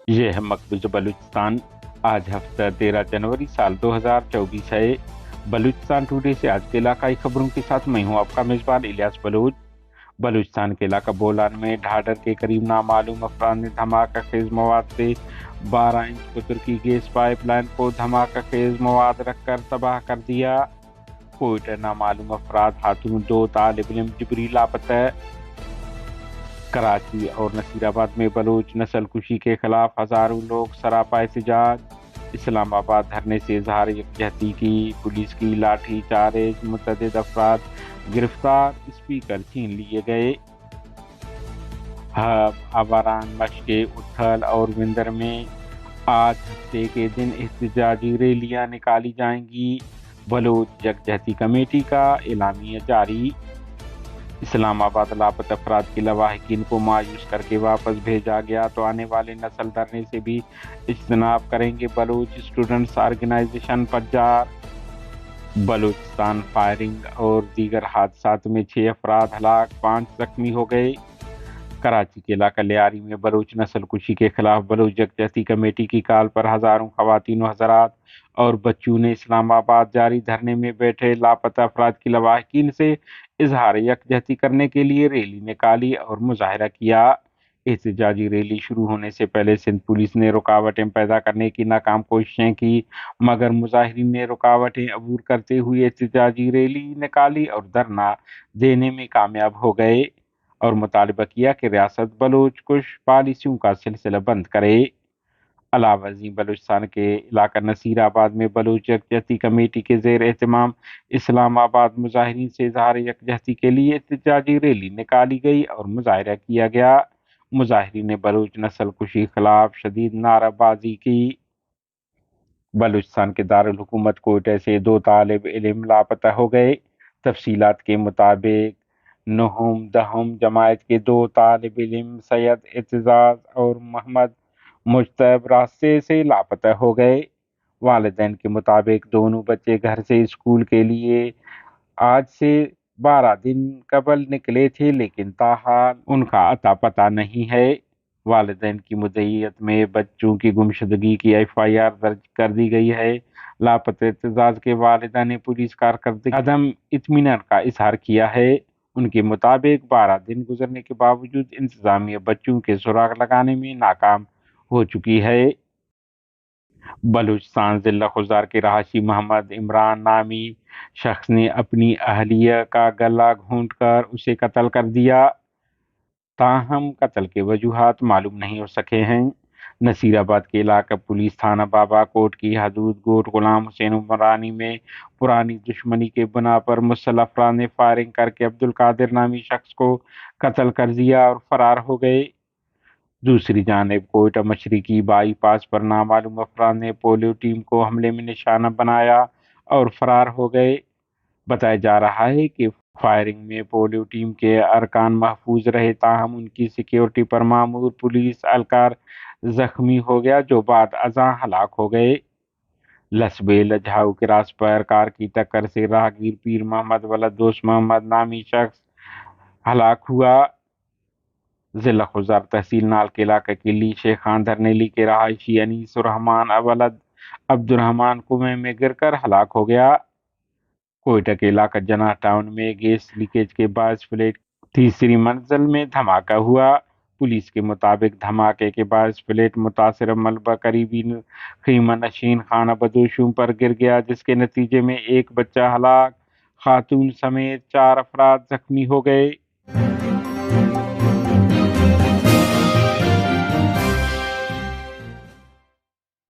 یہ ہے مقبوض بلوچستان۔ آج ہفتہ 13 جنوری سال 2024 ہے۔ بلوچستان ٹوڈے سے آج کے علاقائی خبروں کے ساتھ میں ہوں آپ کا میزبان الیاس بلوچ۔ بلوچستان کے علاقہ بولان میں ڈھاڈر کے قریب نامعلوم افراد نے دھماکہ خیز مواد سے 12 انچ قطر کی گیس پائپ لائن کو دھماکہ خیز مواد رکھ کر تباہ کر دیا۔ کوئٹہ نامعلوم افراد خاتون 2 طالب علم جبری لاپتہ۔ کراچی اور نصیر آباد میں بلوچ نسل کشی کے خلاف ہزاروں لوگ سراپا احتجاج۔ اسلام آباد دھرنے سے اظہار یکجہتی کی، پولیس کی لاٹھی چارج، متعدد افراد گرفتار، اسپیکر چھین لیے گئے۔ آواران مشق اتھل اور وندر میں آج ہفتے کے دن احتجاجی ریلیاں نکالی جائیں گی۔ بلوچ یکجہتی کمیٹی کا اعلامیہ جاری۔ اسلام آباد لاپتہ افراد کے لواحقین کو مایوس کر کے واپس بھیجا گیا تو آنے والے نسل دھرنے سے بھی اجتناب کریں گے، Baloch students organization پجار۔ Balochistan firing اور دیگر حادثات میں 6 افراد ہلاک، 5 زخمی ہو گئے۔ کراچی کے علاقہ لیاری میں بلوچ نسل کشی کے خلاف بلوچ یکجہتی کمیٹی کی کال پر ہزاروں خواتین و حضرات اور بچوں نے اسلام آباد جاری دھرنے میں بیٹھے لاپتہ افراد کی لواحقین سے اظہار یکجہتی کرنے کے لیے ریلی نکالی اور مظاہرہ کیا۔ احتجاجی ریلی شروع ہونے سے پہلے سندھ پولیس نے رکاوٹیں پیدا کرنے کی ناکام کوششیں کی، مگر مظاہرین نے رکاوٹیں عبور کرتے ہوئے احتجاجی ریلی نکالی اور دھرنا دینے میں کامیاب ہو گئے اور مطالبہ کیا کہ ریاست بلوچ کش پالیسیوں کا سلسلہ بند کرے۔ علاوہ ازیں بلوچستان کے علاقہ نصیر آباد میں بلوچ یکجہتی کمیٹی کے زیر اہتمام اسلام آباد مظاہرین سے اظہار یکجہتی کے لیے احتجاجی ریلی نکالی گئی اور مظاہرہ کیا گیا۔ مظاہرین نے بلوچ نسل کشی خلاف شدید نعرہ بازی کی۔ بلوچستان کے دارالحکومت کوئٹہ سے 2 طالب علم لاپتہ ہو گئے۔ تفصیلات کے مطابق نہم دہم جماعت کے 2 طالب علم سید اعتزاز اور محمد مجتبی راستے سے لاپتہ ہو گئے۔ والدین کے مطابق دونوں بچے گھر سے اسکول کے لیے آج سے 12 دن قبل نکلے تھے، لیکن تاحال ان کا اتا پتہ نہیں ہے۔ والدین کی مدعیت میں بچوں کی گمشدگی کی FIR درج کر دی گئی ہے۔ لاپتہ اعتزاز کے والدہ نے پولیس کارکردگی عدم اطمینان کا اظہار کیا ہے۔ ان کے مطابق 12 دن گزرنے کے باوجود انتظامیہ بچوں کے سراغ لگانے میں ناکام ہو چکی ہے۔ بلوچستان ضلع خضار کے رہائشی محمد عمران نامی شخص نے اپنی اہلیہ کا گلا گھونٹ کر اسے قتل کر دیا، تاہم قتل کے وجوہات معلوم نہیں ہو سکے ہیں۔ نصیر آباد کے علاقہ پولیس تھانہ بابا کوٹ کی حدود گوٹ غلام حسین عمرانی میں پرانی دشمنی کے بنا پر مسلح افراد نے فائرنگ کر کے عبدالقادر نامی شخص کو قتل کر دیا اور فرار ہو گئے۔ دوسری جانب کوئٹہ مشرقی بائی پاس پر نامعلوم افراد نے پولیو ٹیم کو حملے میں نشانہ بنایا اور فرار ہو گئے۔ بتایا جا رہا ہے کہ فائرنگ میں پولیو ٹیم کے ارکان محفوظ رہے، تاہم ان کی سیکیورٹی پر مامور پولیس اہلکار زخمی ہو گیا جو بعد ازاں ہلاک ہو گئے۔ لسبے لجھاؤ کراس پر کار کی ٹکر سے راہگیر پیر محمد ولد دوست محمد نامی شخص ہلاک ہوا۔ ضلع خضار تحصیل نال کے علاقہ کے لی شیخ خان دھرنیلی کے رہائشی انیس الرحمان ولد عبد الرحمان کنویں میں گر کر ہلاک ہو گیا۔ کوئٹہ کے علاقہ جناح ٹاؤن میں گیس لیکیج کے باعث فلیٹ تیسری منزل میں دھماکہ ہوا۔ پولیس کے مطابق دھماکے کے باعث فلیٹ متاثرہ ملبہ قریبی خیمہ نشین خانہ بدوشوں پر گر گیا، جس کے نتیجے میں ایک بچہ ہلاک، خاتون سمیت 4 افراد زخمی ہو گئے۔